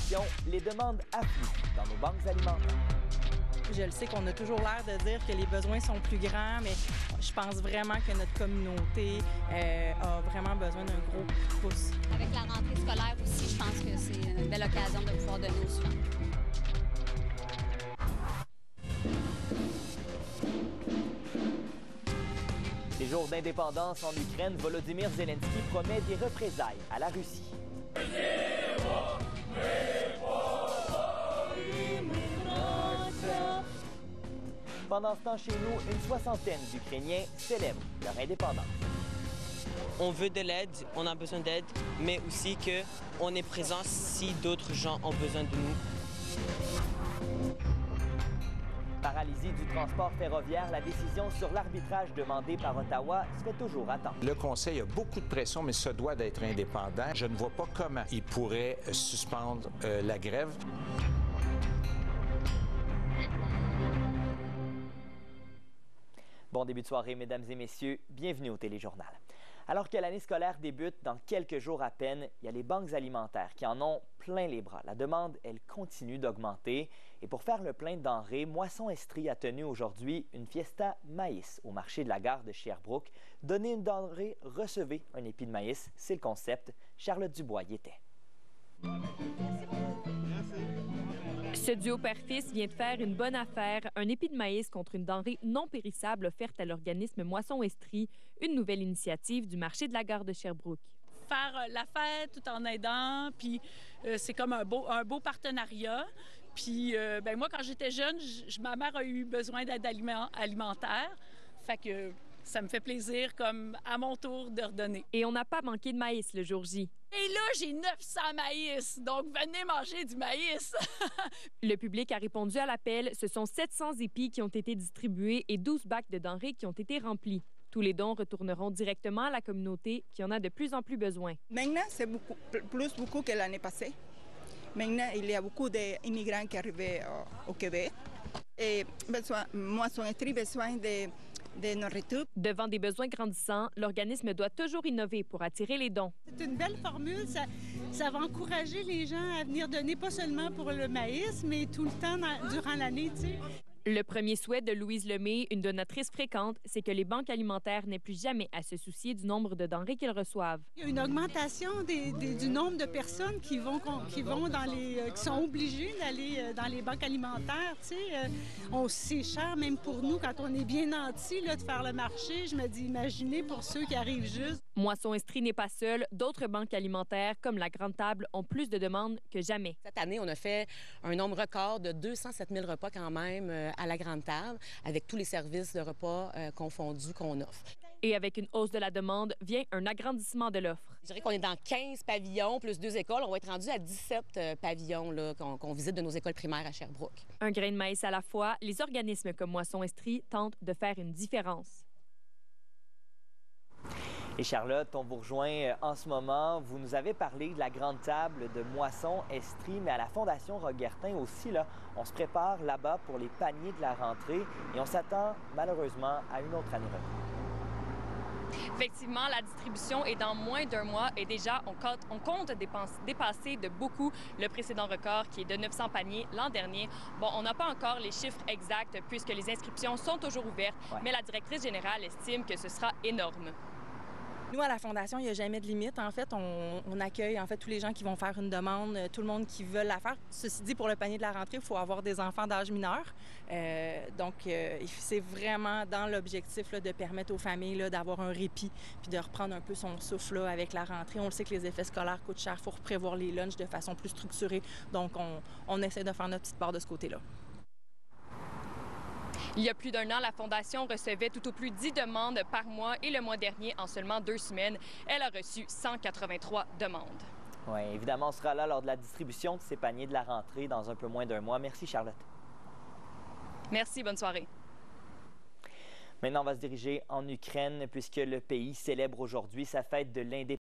l'inflation, les demandes affluent dans nos banques alimentaires. Je le sais qu'on a toujours l'air de dire que les besoins sont plus grands, mais je pense vraiment que notre communauté a vraiment besoin d'un gros coup de pouce. Avec la rentrée scolaire aussi, je pense que c'est une belle occasion de pouvoir donner aux soins. Les jours d'indépendance en Ukraine, Volodymyr Zelensky promet des représailles à la Russie. Pendant ce temps, chez nous, une soixantaine d'Ukrainiens célèbrent leur indépendance. On veut de l'aide, on a besoin d'aide, mais aussi qu'on est présent si d'autres gens ont besoin de nous. Paralysie du transport ferroviaire, la décision sur l'arbitrage demandé par Ottawa se fait toujours attendre. Le Conseil a beaucoup de pression, mais ça doit d'être indépendant. Je ne vois pas comment il pourrait suspendre la grève. Bon début de soirée, mesdames et messieurs. Bienvenue au Téléjournal. Alors que l'année scolaire débute dans quelques jours à peine, il y a les banques alimentaires qui en ont plein les bras. La demande, elle continue d'augmenter. Et pour faire le plein de denrées, Moisson Estrie a tenu aujourd'hui une fiesta maïs au marché de la gare de Sherbrooke. Donnez une denrée, recevez un épi de maïs. C'est le concept. Charlotte Dubois y était. Ce duo père-fils vient de faire une bonne affaire, un épi de maïs contre une denrée non périssable offerte à l'organisme Moisson Estrie, une nouvelle initiative du marché de la gare de Sherbrooke. Faire la fête tout en aidant, puis c'est comme un beau partenariat. Puis moi, quand j'étais jeune, ma mère a eu besoin d'aide alimentaire, fait que ça me fait plaisir, comme à mon tour, de redonner. Et on n'a pas manqué de maïs le jour J. Et là, j'ai 900 maïs, donc venez manger du maïs! Le public a répondu à l'appel. Ce sont 700 épis qui ont été distribués et 12 bacs de denrées qui ont été remplis. Tous les dons retourneront directement à la communauté qui en a de plus en plus besoin. Maintenant, c'est beaucoup que l'année passée. Maintenant, il y a beaucoup d'immigrants qui arrivent au Québec. Et Moisson Estrie a besoin de nourriture. Devant des besoins grandissants, l'organisme doit toujours innover pour attirer les dons. C'est une belle formule. Ça va encourager les gens à venir donner, pas seulement pour le maïs, mais tout le temps durant l'année, tu sais. Le premier souhait de Louise Lemay, une donatrice fréquente, c'est que les banques alimentaires n'aient plus jamais à se soucier du nombre de denrées qu'ils reçoivent. Il y a une augmentation du nombre de personnes qui sont obligées d'aller dans les banques alimentaires. Tu sais, c'est cher même pour nous quand on est bien nantis de faire le marché. Je me dis, imaginez pour ceux qui arrivent juste. Moisson Estrie n'est pas seule. D'autres banques alimentaires, comme la Grande Table, ont plus de demandes que jamais. Cette année, on a fait un nombre record de 207 000 repas quand même à la Grande Table, avec tous les services de repas confondus qu'on offre. Et avec une hausse de la demande, vient un agrandissement de l'offre. Je dirais qu'on est dans 15 pavillons plus 2 écoles. On va être rendu à 17 pavillons qu'on visite de nos écoles primaires à Sherbrooke. Un grain de maïs à la fois, les organismes comme Moisson Estrie tentent de faire une différence. Et Charlotte, on vous rejoint en ce moment. Vous nous avez parlé de la Grande Table de Moisson Estrie, mais à la Fondation Roguertin aussi, là, on se prépare là-bas pour les paniers de la rentrée et on s'attend malheureusement à une autre année record. Effectivement, la distribution est dans moins d'un mois et déjà, on compte dépasser de beaucoup le précédent record qui est de 900 paniers l'an dernier. Bon, on n'a pas encore les chiffres exacts puisque les inscriptions sont toujours ouvertes, mais la directrice générale estime que ce sera énorme. Nous, à la Fondation, il n'y a jamais de limite. En fait, on accueille tous les gens qui vont faire une demande, tout le monde qui veut la faire. Ceci dit, pour le panier de la rentrée, il faut avoir des enfants d'âge mineur. Donc, c'est vraiment dans l'objectif de permettre aux familles d'avoir un répit puis de reprendre un peu son souffle avec la rentrée. On le sait que les effets scolaires coûtent cher. Il faut prévoir les lunchs de façon plus structurée. Donc, on essaie de faire notre petite part de ce côté-là. Il y a plus d'un an, la Fondation recevait tout au plus 10 demandes par mois et le mois dernier, en seulement 2 semaines, elle a reçu 183 demandes. Oui, évidemment, on sera là lors de la distribution de ces paniers de la rentrée dans un peu moins d'un mois. Merci, Charlotte. Merci, bonne soirée. Maintenant, on va se diriger en Ukraine puisque le pays célèbre aujourd'hui sa fête de l'indépendance.